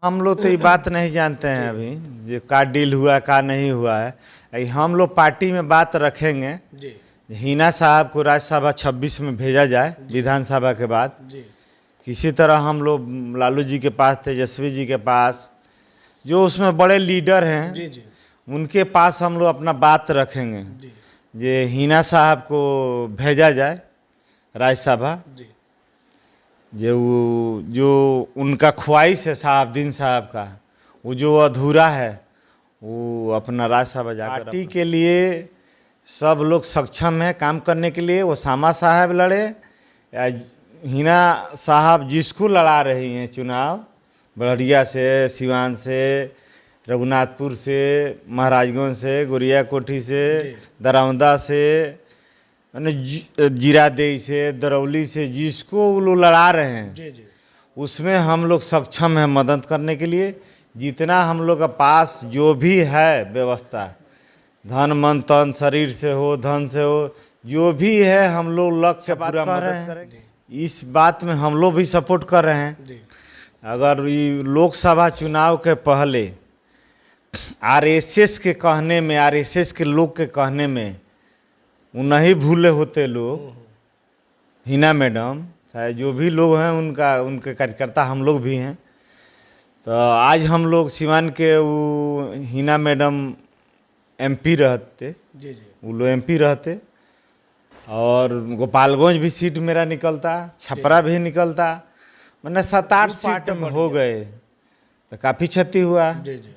हम लोग तो ये बात नहीं जानते हैं अभी जो का डील हुआ का नहीं हुआ है। हम लोग पार्टी में बात रखेंगे जी हिना साहब को राज्यसभा 26 में भेजा जाए विधानसभा के बाद। जी किसी तरह हम लोग लालू जी के पास, तेजस्वी जी के पास, जो उसमें बड़े लीडर हैं जी जी उनके पास हम लोग अपना बात रखेंगे जी जे हिना साहब को भेजा जाए राज्यसभा। जी जो उनका ख्वाहिश है साहबदीन साहब का, वो जो अधूरा है वो अपना राज्यसभा जाकर पार्टी के लिए सब लोग सक्षम है काम करने के लिए। ओसामा साहब लड़े या हिना साहब जिसको लड़ा रही हैं चुनाव, बड़हरिया से, सिवान से, रघुनाथपुर से, महाराजगंज से, गुरिया कोठी से, दरौंदा से, जीरादेई से, दरौली से, जिसको वो लोग लड़ा रहे हैं जी जी उसमें हम लोग सक्षम हैं मदद करने के लिए। जितना हम लोग के पास जो भी है व्यवस्था, धन मन तन, शरीर से हो, धन से हो, जो भी है हम लोग लक्ष्य पूरा मदद करेंगे। इस बात में हम लोग भी सपोर्ट कर रहे हैं। जी अगर ये लोकसभा चुनाव के पहले आरएसएस के कहने में, आरएसएस के लोग के कहने में वो नहीं भूले होते लोग, हिना मैडम चाहे जो भी लोग हैं उनके कार्यकर्ता हम लोग भी हैं, तो आज हम लोग सिवान के वो हिना मैडम एमपी रहते, जी जी वो लोग एमपी रहते, और गोपालगंज भी सीट मेरा निकलता, छपरा भी निकलता, मैंने 7-8 सीट में हो गए तो काफ़ी क्षति हुआ जी जी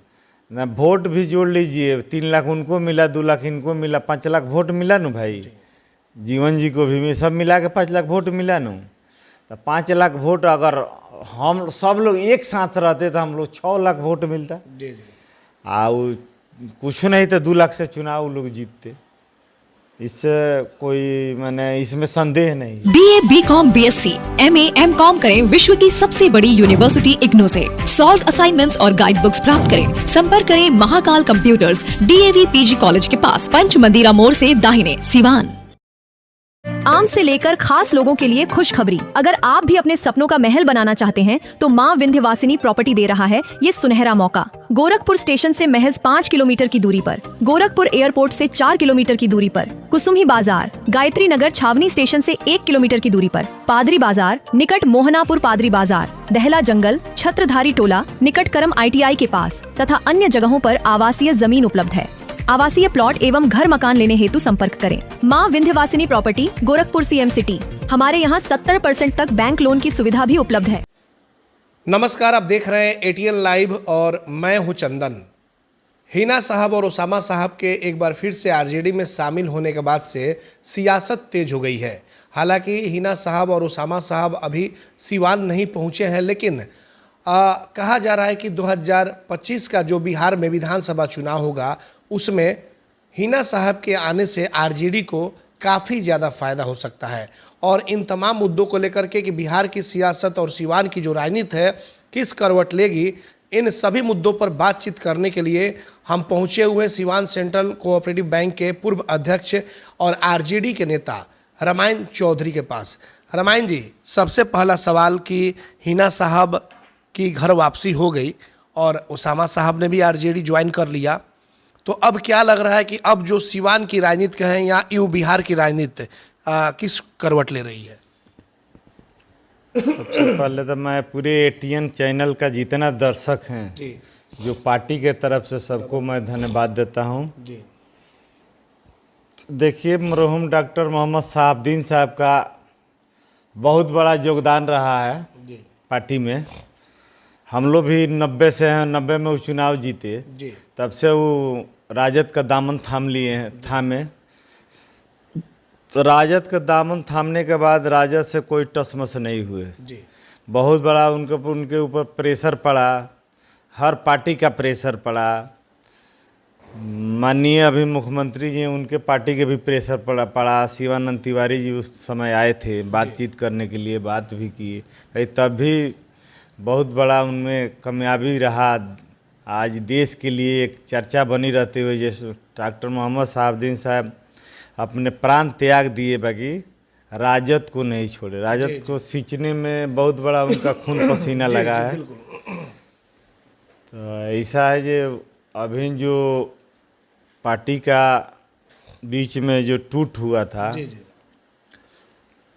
ना। वोट भी जोड़ लीजिए, 3 लाख उनको मिला, 2 लाख इनको मिला, 5 लाख वोट मिला न भाई। जीवन जी को भी सब मिला के 5 लाख वोट मिला न। तो 5 लाख वोट अगर हम सब लोग एक साथ रहते तो हम लोग 6 लाख वोट मिलता। जी जी और कुछ नहीं तो 2 लाख से चुनाव लोग जीतते। इससे कोई मैंने इसमें संदेह नहीं। BA, BCom, BSc, MA, MCom करें विश्व की सबसे बड़ी यूनिवर्सिटी इग्नू से। सॉल्व असाइनमेंट्स और गाइड बुक्स प्राप्त करें। संपर्क करें Mahakal computers, DAV PG college के पास, पंच मंदिरा मोड़ से दाहिने, सिवान। आम से लेकर खास लोगों के लिए खुशखबरी। अगर आप भी अपने सपनों का महल बनाना चाहते हैं तो माँ विंध्यवासिनी प्रॉपर्टी दे रहा है ये सुनहरा मौका। गोरखपुर स्टेशन से महज 5 किलोमीटर की दूरी पर, गोरखपुर एयरपोर्ट से 4 किलोमीटर की दूरी पर, कुसुम्ही बाजार, गायत्री नगर छावनी स्टेशन से 1 किलोमीटर की दूरी पर, पादरी बाजार निकट मोहनापुर पादरी बाजार, दहला जंगल, छत्रधारी टोला निकट करम ITI के पास तथा अन्य जगहों पर आवासीय जमीन उपलब्ध है। आवासीय प्लॉट एवं घर मकान लेने हेतु संपर्क करें। माँ Vindhyavasini property, Gorakhpur CM city. हमारे यहाँ 70% तक बैंक लोन की सुविधा भी उपलब्ध है। नमस्कार, आप देख रहे हैं ATN लाइव और मैं हूं चंदन। हिना साहब और ओसामा साहब के एक बार फिर से RJD में शामिल होने के बाद से सियासत तेज हो गई है। हालांकि हिना साहब और ओसामा साहब अभी सिवान नहीं पहुंचे हैं, लेकिन कहा जा रहा है कि 2025 का जो बिहार में विधानसभा चुनाव होगा उसमें हिना साहब के आने से RJD को काफ़ी ज़्यादा फायदा हो सकता है। और इन तमाम मुद्दों को लेकर के कि बिहार की सियासत और सिवान की जो राजनीति है किस करवट लेगी, इन सभी मुद्दों पर बातचीत करने के लिए हम पहुंचे हुए सिवान सेंट्रल कोऑपरेटिव बैंक के पूर्व अध्यक्ष और RJD के नेता रामायण चौधरी के पास। रामायण जी, सबसे पहला सवाल कि हिना साहब की घर वापसी हो गई और ओसामा साहब ने भी RJD ज्वाइन कर लिया, तो अब क्या लग रहा है कि अब जो सिवान की राजनीति कहें या यूं बिहार की राजनीति किस करवट ले रही है? सबसे पहले तो मैं पूरे ATN चैनल का जितना दर्शक हैं जी जो पार्टी के तरफ से सबको मैं धन्यवाद देता हूं। जी देखिए, मरहूम डॉक्टर मोहम्मद साहबदीन साहब का बहुत बड़ा योगदान रहा है जी पार्टी में। हम लोग भी 90 से हैं, 90 में वो चुनाव जीते, जी तब से वो राजद का दामन थाम लिए हैं, थामे। तो राजद का दामन थामने के बाद राजद से कोई टसमस नहीं हुए। जी बहुत बड़ा उनके ऊपर प्रेशर पड़ा, हर पार्टी का प्रेशर पड़ा। माननीय अभी मुख्यमंत्री जी हैं, उनके पार्टी के भी प्रेशर पड़ा। शिवानंद तिवारी जी उस समय आए थे बातचीत करने के लिए, बात भी की, तब भी बहुत बड़ा उनमें कामयाबी रहा। आज देश के लिए एक चर्चा बनी रहते हुए जैसे डॉक्टर मोहम्मद साहबदीन साहब अपने प्राण त्याग दिए, बाकी राजद को नहीं छोड़े। राजद को सींचने में बहुत बड़ा उनका खून पसीना लगा है। तो ऐसा है जो अभी जो पार्टी का बीच में जो टूट हुआ था, जी जी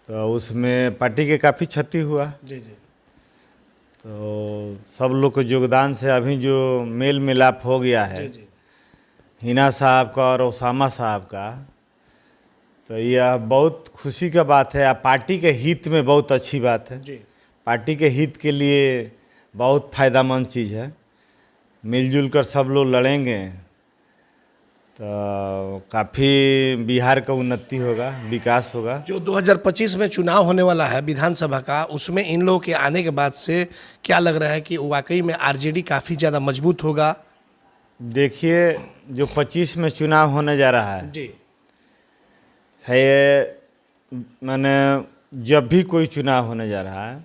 तो उसमें पार्टी के काफ़ी क्षति हुआ। जी जी तो सब लोग के योगदान से अभी जो मेल मिलाप हो गया है जी हिना साहब का और ओसामा साहब का, तो यह बहुत खुशी का बात है। पार्टी के हित में बहुत अच्छी बात है। जी पार्टी के हित के लिए बहुत फायदामंद चीज़ है। मिलजुल कर सब लोग लड़ेंगे तो काफ़ी बिहार का उन्नति होगा, विकास होगा। जो 2025 में चुनाव होने वाला है विधानसभा का, उसमें इन लोगों के आने के बाद से क्या लग रहा है कि वाकई में आरजेडी काफ़ी ज़्यादा मजबूत होगा? देखिए, जो 25 में चुनाव होने जा रहा है, जी है मैंने जब भी कोई चुनाव होने जा रहा है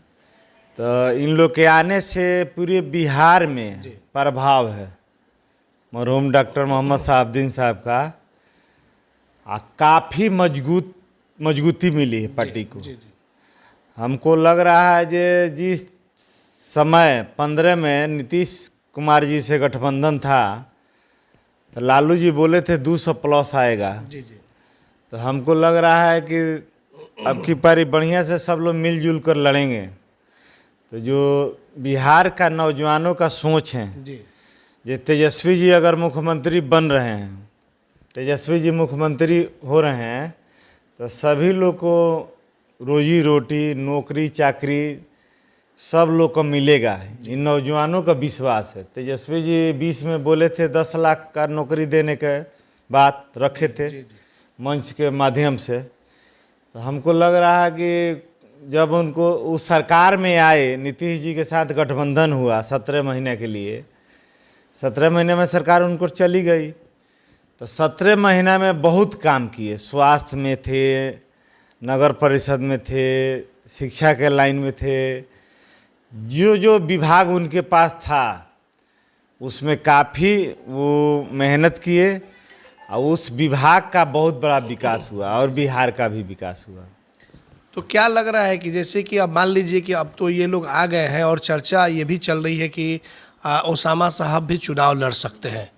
तो इन लोग के आने से पूरे बिहार में प्रभाव है। मरहूम डॉक्टर मोहम्मद शहाबुद्दीन साहब का काफ़ी मजबूती मिली है पार्टी को। जी जी हमको लग रहा है कि जिस समय 15 में नीतीश कुमार जी से गठबंधन था तो लालू जी बोले थे 200+ आएगा। जी जी तो हमको लग रहा है कि अब की पारी बढ़िया से सब लोग मिलजुल कर लड़ेंगे। तो जो बिहार का नौजवानों का सोच है, जी जो तेजस्वी जी अगर मुख्यमंत्री बन रहे हैं, तेजस्वी जी मुख्यमंत्री हो रहे हैं, तो सभी लोग को रोजी रोटी, नौकरी चाकरी सब लोग को मिलेगा। इन नौजवानों का विश्वास है। तेजस्वी जी 20 में बोले थे 10 लाख का नौकरी देने के बात रखे थे मंच के माध्यम से। तो हमको लग रहा है कि जब उनको उस सरकार में आए, नीतीश जी के साथ गठबंधन हुआ 17 महीने के लिए, 17 महीने में सरकार उनको चली गई, तो 17 महीना में बहुत काम किए। स्वास्थ्य में थे, नगर परिषद में थे, शिक्षा के लाइन में थे, जो जो विभाग उनके पास था उसमें काफ़ी वो मेहनत किए और उस विभाग का बहुत बड़ा विकास हुआ और बिहार का भी विकास हुआ। तो क्या लग रहा है कि जैसे कि अब मान लीजिए कि अब तो ये लोग आ गए हैं और चर्चा ये भी चल रही है कि ओसामा साहब भी चुनाव लड़ सकते हैं।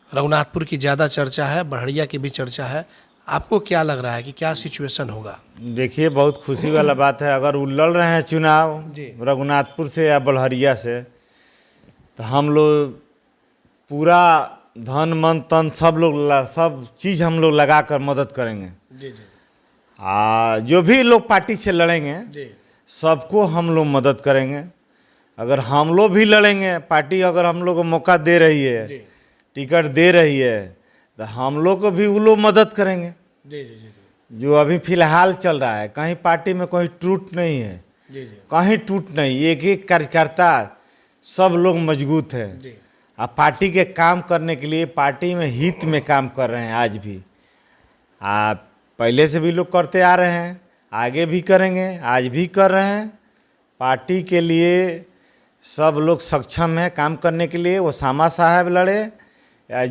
रघुनाथपुर की ज़्यादा चर्चा है, बड़हरिया की भी चर्चा है। आपको क्या लग रहा है कि क्या सिचुएशन होगा? देखिए, बहुत खुशी वाला बात है। अगर वो लड़ रहे हैं चुनाव जी। रघुनाथपुर से या बड़हरिया से, तो हम लोग पूरा धन मन तन सब चीज़ हम लोग लगा कर मदद करेंगे। जी जी जो भी लोग पार्टी से लड़ेंगे जी सबको हम लोग मदद करेंगे। अगर हम लोग भी लड़ेंगे, पार्टी अगर हम लोग को मौका दे रही है, जी टिकट दे रही है, तो हम लोग को भी वो लोग मदद करेंगे। जी जी जी जो अभी फिलहाल चल रहा है, कहीं पार्टी में कोई टूट नहीं है, जी जी कहीं टूट नहीं। एक एक कार्यकर्ता सब लोग मजबूत हैं। जी आप पार्टी के काम करने के लिए पार्टी में हित में काम कर रहे हैं। आज भी आप पहले से भी लोग करते आ रहे हैं, आगे भी करेंगे, आज भी कर रहे हैं। पार्टी के लिए सब लोग सक्षम हैं काम करने के लिए। ओसामा साहब लड़े या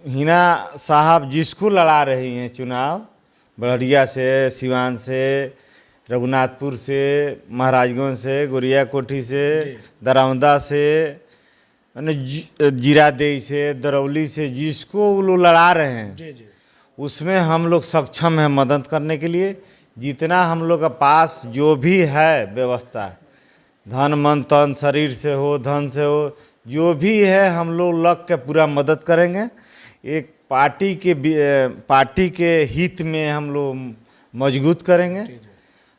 हिना साहब जिसको लड़ा रही हैं चुनाव, बड़हरिया से, सिवान से, रघुनाथपुर से, महाराजगंज से, गोरिया कोठी से, दरौंदा से, जीरादेई से, दरौली से, जिसको वो लोग लड़ा रहे हैं जी जी उसमें हम लोग सक्षम हैं मदद करने के लिए। जितना हम लोग के पास जो भी है व्यवस्था, धन मन तन, शरीर से हो, धन से हो, जो भी है हम लोग लग के पूरा मदद करेंगे। एक पार्टी के हित में हम लोग मजबूत करेंगे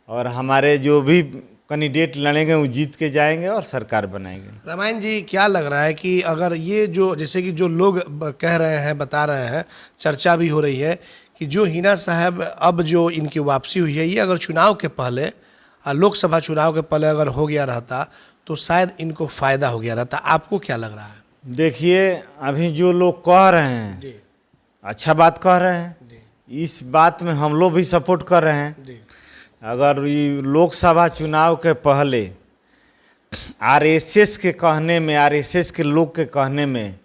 और हमारे जो भी कैंडिडेट लड़ेंगे वो जीत के जाएंगे और सरकार बनाएंगे। रामायण जी, क्या लग रहा है कि अगर ये जो जैसे कि जो लोग कह रहे हैं, बता रहे हैं, चर्चा भी हो रही है कि जो हिना साहब अब जो इनकी वापसी हुई है, ये अगर चुनाव के पहले, लोकसभा चुनाव के पहले अगर हो गया रहता तो शायद इनको फ़ायदा हो गया रहता। आपको क्या लग रहा है? देखिए, अभी जो लोग कह रहे हैं जी अच्छा बात कह रहे हैं, जी इस बात में हम लोग भी सपोर्ट कर रहे हैं। जी अगर ये लोकसभा चुनाव के पहले आरएसएस के कहने में, आरएसएस के लोग के कहने में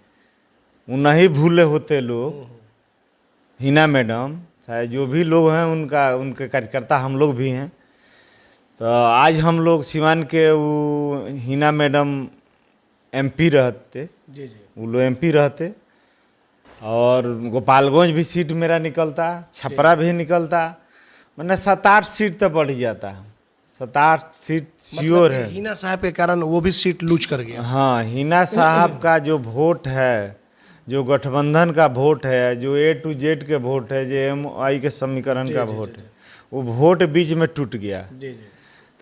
वो नहीं भूले होते लोग, हिना मैडम चाहे जो भी लोग हैं उनके कार्यकर्ता हम लोग भी हैं, तो आज हम लोग सिवान के वो हिना मैडम एमपी रहते, जी जी वो लोग एमपी रहते। और गोपालगंज भी सीट मेरा निकलता, छपरा भी निकलता, मैंने 7-8 सीट तो बढ़ जाता, 7-8 सीट श्योर है। हिना साहब के कारण वो भी सीट लूज कर गया। हाँ, हिना साहब का जो वोट है, जो गठबंधन का वोट है, जो A to Z के वोट है, जो MI के समीकरण का वोट है, वो वोट बीच में टूट गया। जी जी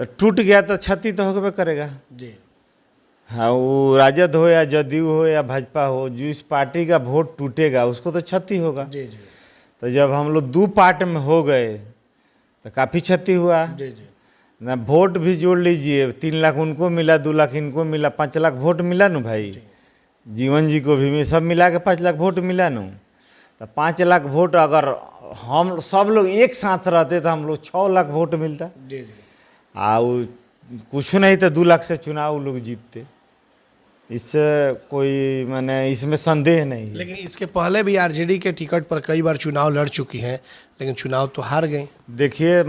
तो टूट गया तो क्षति तो होबे करेगा। जी हाँ, वो राजद हो या जदयू हो या भाजपा हो, जिस पार्टी का वोट टूटेगा उसको तो क्षति होगा। जी जी तो जब हम लोग 2 पार्ट में हो गए तो काफ़ी क्षति हुआ जी जी ना। वोट भी जोड़ लीजिए, 3 लाख उनको मिला, 2 लाख इनको मिला, 5 लाख वोट मिला न भाई। जीवन जी को भी सब मिला के 5 लाख वोट मिला न। तो 5 लाख वोट अगर हम सब लोग एक साथ रहते तो हम लोग 6 लाख वोट मिलता। जी जी और कुछ नहीं तो 2 लाख से चुनाव लोग जीतते। इससे कोई मैंने इसमें संदेह नहीं है। लेकिन इसके पहले भी आरजेडी के टिकट पर कई बार चुनाव लड़ चुकी हैं, लेकिन चुनाव तो हार गए। देखिए,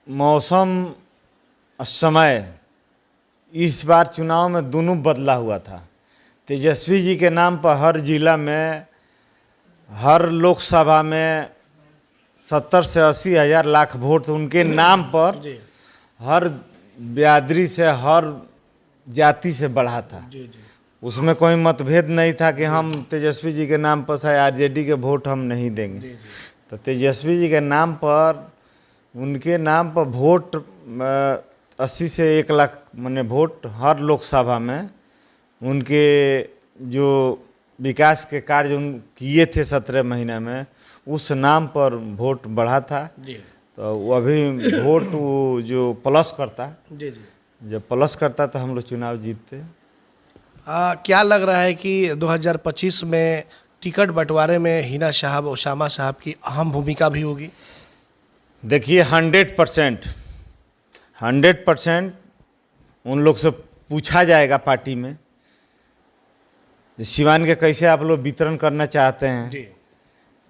मौसम समय इस बार चुनाव में दोनों बदला हुआ था। तेजस्वी जी के नाम पर हर जिला में, हर लोकसभा में 70 से 80 हज़ार लाख वोट उनके नाम पर जी हर बिरादरी से, हर जाति से बढ़ा था। जी जी उसमें कोई मतभेद नहीं था कि हम तेजस्वी जी के नाम पर चाहे आरजेडी के वोट हम नहीं देंगे। जी जी तो तेजस्वी जी के नाम पर, उनके नाम पर वोट 80 से 1 लाख मैंने वोट हर लोकसभा में उनके जो विकास के कार्य उन किए थे 17 महीना में, उस नाम पर वोट बढ़ा था। जी तो वो अभी वोट वो जो प्लस करता, जी जी जब प्लस करता तो हम लोग चुनाव जीतते। क्या लग रहा है कि 2025 में टिकट बंटवारे में हिना साहब, ओसामा साहब की अहम भूमिका भी होगी? देखिए, 100% उन लोग से पूछा जाएगा पार्टी में, सिवान के कैसे आप लोग वितरण करना चाहते हैं। जी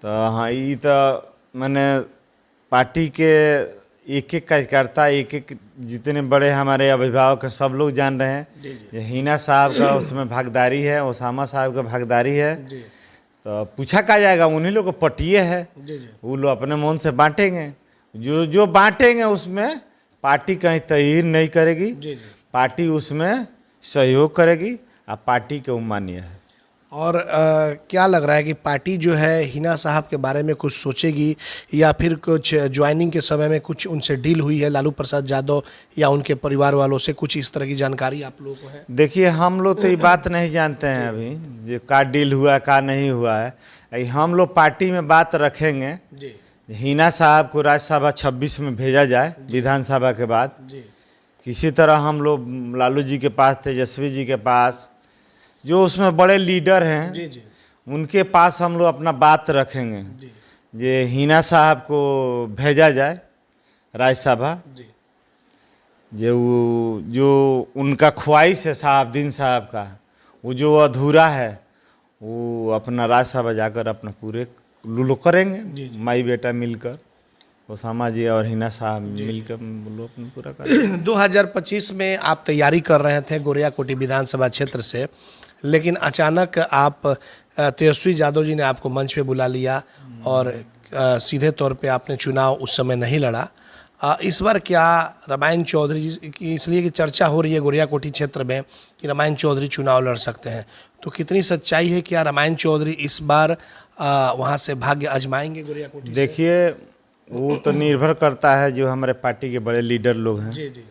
तो हाँ, ये तो मैंने पार्टी के एक कार्यकर्ता, एक जितने बड़े हमारे अभिभावक हैं, सब लोग जान रहे हैं। जी जी ये हिना साहब का उसमें भागीदारी है, ओसामा साहब का भागीदारी है। जी तो पूछा क्या जाएगा, उन्हीं लोग को पटिए है, जी जी वो लोग अपने मन से बांटेंगे। जो जो बांटेंगे उसमें पार्टी कहीं तय नहीं करेगी, जी जी पार्टी उसमें सहयोग करेगी और पार्टी के मान्य है। और क्या लग रहा है कि पार्टी जो है हिना साहब के बारे में कुछ सोचेगी, या फिर कुछ ज्वाइनिंग के समय में कुछ उनसे डील हुई है लालू प्रसाद यादव या उनके परिवार वालों से? कुछ इस तरह की जानकारी आप लोगों को है? देखिए, हम लोग तो ये बात नहीं जानते हैं अभी जो का डील हुआ का नहीं हुआ है। हम लोग पार्टी में बात रखेंगे, जी हिना साहब को राज्यसभा 26 में भेजा जाए विधानसभा के बाद। जी किसी तरह हम लोग लालू जी के पास, तेजस्वी जी के पास, जो उसमें बड़े लीडर हैं, जी जी उनके पास हम लोग अपना बात रखेंगे जी जे हिना साहब को भेजा जाए राज्यसभा। जी जो उनका ख्वाहिश है शहाबुद्दीन साहब का, वो जो अधूरा है, वो अपना राज्यसभा जाकर अपना पूरे लुलो करेंगे। माई बेटा मिलकर, ओसामा जी और हिना साहब मिलकर बोलो अपना पूरा करेंगे। 2025 में आप तैयारी कर रहे थे गोरियाकोटी विधानसभा क्षेत्र से, लेकिन अचानक आप तेजस्वी यादव जी ने आपको मंच पे बुला लिया और सीधे तौर पे आपने चुनाव उस समय नहीं लड़ा। इस बार क्या रामायण चौधरी की, इसलिए कि चर्चा हो रही है गोरियाकोटी क्षेत्र में कि रामायण चौधरी चुनाव लड़ सकते हैं, तो कितनी सच्चाई है? क्या रामायण चौधरी इस बार वहाँ से भाग्य आजमाएंगे गोरियाकोटी से? देखिए, वो तो निर्भर करता है जो हमारे पार्टी के बड़े लीडर लोग हैं। जी जी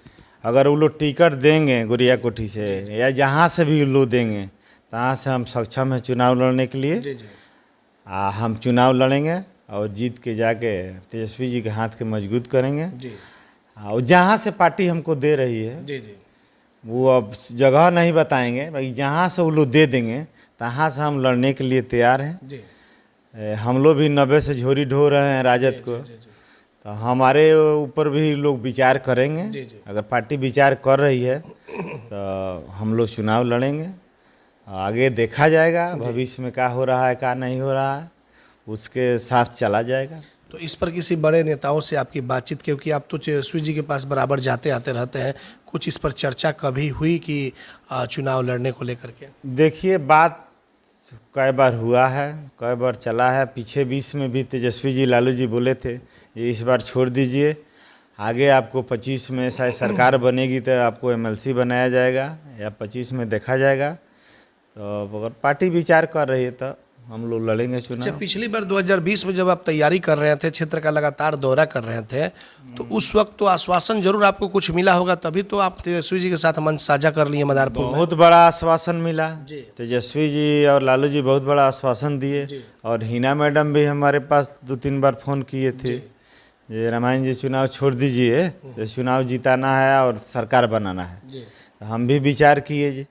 अगर वो लोग टिकट देंगे गोरियाकोटी से या जहाँ से भी लोग देंगे, तहाँ से हम सक्षम हैं चुनाव लड़ने के लिए। जी जी हम चुनाव लड़ेंगे और जीत के जाके तेजस्वी जी के हाथ के मजबूत करेंगे। जी और जहाँ से पार्टी हमको दे रही है, जी जी वो अब जगह नहीं बताएंगे भाई, जहाँ से वो लोग दे देंगे तहाँ से हम लड़ने के लिए तैयार हैं। जी हम लोग भी 90 से झोरी ढो रहे हैं राजद को, तो हमारे ऊपर भी लोग विचार करेंगे। जी जी अगर पार्टी विचार कर रही है तो हम लोग चुनाव लड़ेंगे, आगे देखा जाएगा भविष्य में क्या हो रहा है क्या नहीं हो रहा है, उसके साथ चला जाएगा। तो इस पर किसी बड़े नेताओं से आपकी बातचीत, क्योंकि आप तो तेजस्वी जी के पास बराबर जाते आते रहते हैं, कुछ इस पर चर्चा कभी हुई कि चुनाव लड़ने को लेकर के? देखिए, बात कई बार हुआ है, कई बार चला है। पीछे 20 में भी तेजस्वी जी, लालू जी बोले थे ये इस बार छोड़ दीजिए, आगे आपको 25 में शायद सरकार बनेगी तो आपको MLC बनाया जाएगा या 25 में देखा जाएगा। तो अगर पार्टी विचार कर रही है तो हम लोग लड़ेंगे चुनाव। अच्छा, पिछली बार 2020 में जब आप तैयारी कर रहे थे, क्षेत्र का लगातार दौरा कर रहे थे, तो उस वक्त तो आश्वासन जरूर आपको कुछ मिला होगा, तभी तो आप तेजस्वी जी के साथ मंच साझा कर लिए मदारपुर में। बहुत बड़ा आश्वासन मिला। तेजस्वी जी और लालू जी बहुत बड़ा आश्वासन दिए, और हिना मैडम भी हमारे पास 2-3 बार फ़ोन किए थे, ये रामायण जी चुनाव छोड़ दीजिए, तो चुनाव जिताना है और सरकार बनाना है। तो हम भी विचार किए जी,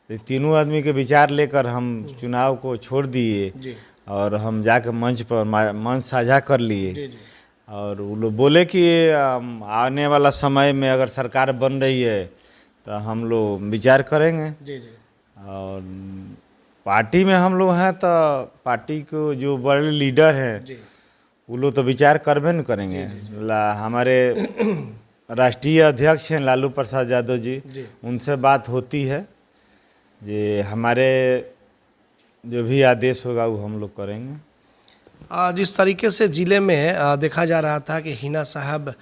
तो तीनों आदमी के विचार लेकर हम चुनाव को छोड़ दिए और हम जाकर मंच पर मंच साझा कर लिए। और वो लोग बोले कि आने वाला समय में अगर सरकार बन रही है तो हम लोग विचार करेंगे। और पार्टी में हम लोग हैं तो पार्टी को जो बड़े लीडर हैं वो लोग तो विचार करबे न करेंगे। हमारे राष्ट्रीय अध्यक्ष हैं लालू प्रसाद यादव जी, उनसे बात होती है, ये हमारे जो भी आदेश होगा वो हम लोग करेंगे। जिस तरीके से ज़िले में देखा जा रहा था कि हिना साहब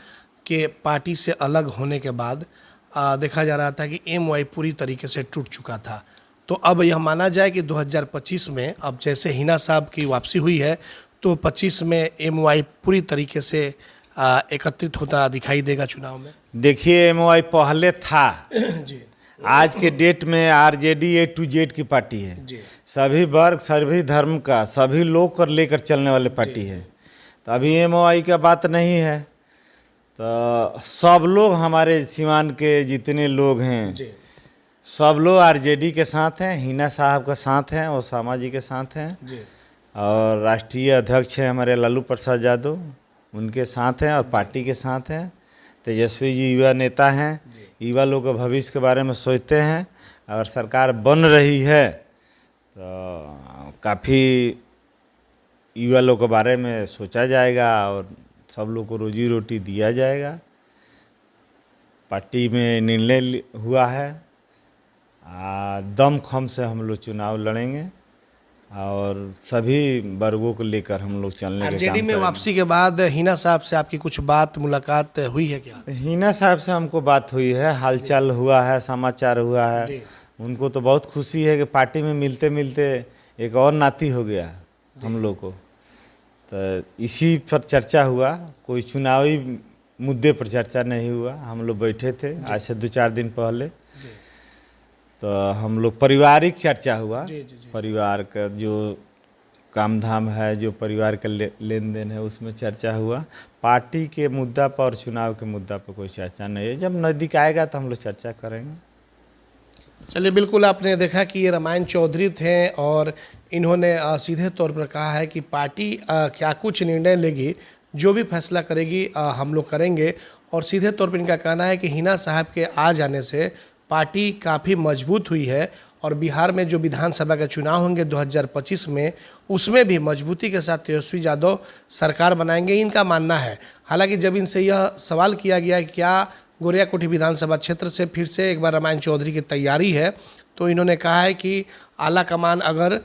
के पार्टी से अलग होने के बाद देखा जा रहा था कि MY पूरी तरीके से टूट चुका था, तो अब यह माना जाए कि 2025 में अब जैसे हिना साहब की वापसी हुई है तो 25 में MY पूरी तरीके से एकत्रित होता दिखाई देगा चुनाव में? देखिए, MY पहले था जी, आज के डेट में RJD A to Z की पार्टी है, सभी वर्ग, सभी धर्म का, सभी लोग कर लेकर चलने वाले पार्टी है। तो अभी MY का बात नहीं है, तो सब लोग हमारे सीमान के जितने लोग हैं सब लोग RJD के साथ हैं, हिना साहब के साथ हैं, ओसामा जी के साथ हैं, और राष्ट्रीय अध्यक्ष हैं हमारे लालू प्रसाद यादव, उनके साथ हैं और पार्टी के साथ हैं। तेजस्वी जी युवा नेता हैं, युवा लोग के भविष्य के बारे में सोचते हैं। अगर सरकार बन रही है तो काफ़ी युवा लोग के बारे में सोचा जाएगा और सब लोग को रोजी रोटी दिया जाएगा। पार्टी में निर्णय हुआ है, दमखम से हम लोग चुनाव लड़ेंगे और सभी वर्गों को लेकर हम लोग चलने के RJD में वापसी के बाद हिना साहब से आपकी कुछ बात मुलाकात हुई है क्या? हिना साहब से हमको बात हुई है, हालचाल हुआ है, समाचार हुआ है। उनको तो बहुत खुशी है कि पार्टी में मिलते मिलते एक और नाती हो गया हम लोग को। तो इसी पर चर्चा हुआ, कोई चुनावी मुद्दे पर चर्चा नहीं हुआ। हम लोग बैठे थे आज से 2-4 दिन पहले, तो हम लोग पारिवारिक चर्चा हुआ, परिवार का जो काम धाम है, जो परिवार का लेन देन है, उसमें चर्चा हुआ। पार्टी के मुद्दा पर और चुनाव के मुद्दा पर कोई चर्चा नहीं है। जब नज़दीक आएगा तो हम लोग चर्चा करेंगे। चलिए, बिल्कुल आपने देखा कि ये रामायण चौधरी थे और इन्होंने सीधे तौर पर कहा है कि पार्टी क्या कुछ निर्णय लेगी, जो भी फैसला करेगी हम लोग करेंगे। और सीधे तौर पर इनका कहना है कि हिना साहब के आ जाने से पार्टी काफ़ी मजबूत हुई है और बिहार में जो विधानसभा के चुनाव होंगे 2025 में, उसमें भी मजबूती के साथ तेजस्वी यादव सरकार बनाएंगे, इनका मानना है। हालांकि जब इनसे यह सवाल किया गया कि क्या गोरियाकोठी विधानसभा क्षेत्र से फिर से एक बार रामायण चौधरी की तैयारी है, तो इन्होंने कहा है कि आला कमान अगर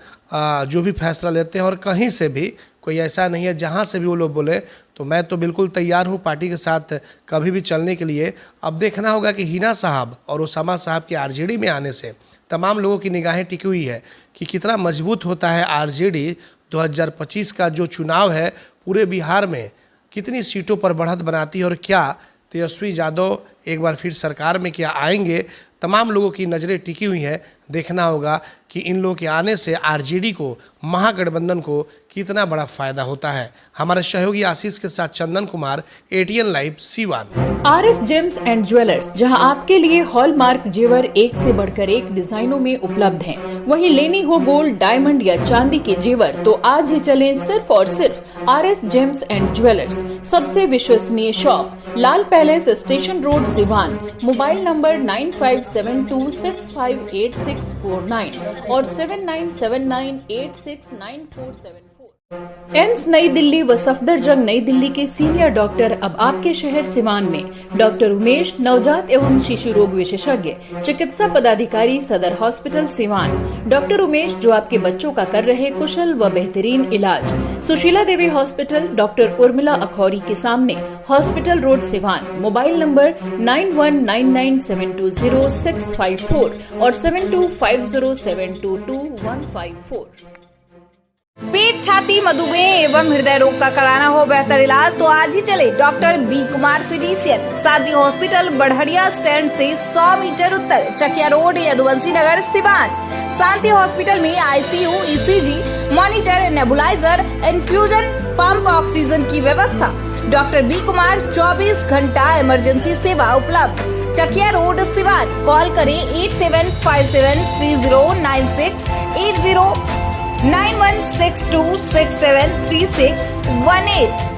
जो भी फैसला लेते हैं और कहीं से भी कोई ऐसा नहीं है जहां से भी वो लोग बोले तो मैं तो बिल्कुल तैयार हूं पार्टी के साथ कभी भी चलने के लिए। अब देखना होगा कि हिना साहब और ओसामा साहब के RJD में आने से तमाम लोगों की निगाहें टिकी हुई है कि कितना मजबूत होता है RJD। 2025 का जो चुनाव है पूरे बिहार में कितनी सीटों पर बढ़त बनाती है और क्या तेजस्वी यादव एक बार फिर सरकार में क्या आएंगे, तमाम लोगों की नज़रें टिकी हुई हैं। देखना होगा कि इन लोगों के आने से RJD को, महागठबंधन को कितना बड़ा फायदा होता है। हमारे सहयोगी आशीष के साथ Chandan Kumar, ATN live Siwan. RS gems and jewellers, जहां आपके लिए हॉलमार्क जेवर एक से बढ़कर एक डिजाइनों में उपलब्ध हैं। वहीं लेनी हो गोल्ड, डायमंड या चांदी के जेवर तो आज ही चलें सिर्फ और सिर्फ RS जेम्स एंड ज्वेलर्स। सबसे विश्वसनीय shop, Lal palace, station road, Siwan. Mobile number 9572658649 और 7979869474। एम्स नई दिल्ली व सफदरजंग नई दिल्ली के सीनियर डॉक्टर अब आपके शहर सिवान में। डॉक्टर उमेश, नवजात एवं शिशु रोग विशेषज्ञ, चिकित्सा पदाधिकारी, सदर हॉस्पिटल सिवान। डॉक्टर उमेश जो आपके बच्चों का कर रहे कुशल व बेहतरीन इलाज। सुशीला देवी हॉस्पिटल, डॉक्टर उर्मिला अखौरी के सामने, hospital road Siwan. Mobile number 9199720654 और 7250722154। पेट, छाती, मधुमेह एवं हृदय रोग का कराना हो बेहतर इलाज तो आज ही चले डॉक्टर बी कुमार फिजिशियन, शांति हॉस्पिटल, बढ़हरिया स्टैंड से 100 मीटर उत्तर, चकिया रोड, यदुवंशी नगर, सिवान। शांति हॉस्पिटल में ICU, ECG, monitor, nebuliser, infusion pump, oxygen की व्यवस्था। डॉक्टर बी कुमार 24 घंटा इमरजेंसी सेवा उपलब्ध। चकिया रोड, सिवान। कॉल करें 8757309680 9162673618।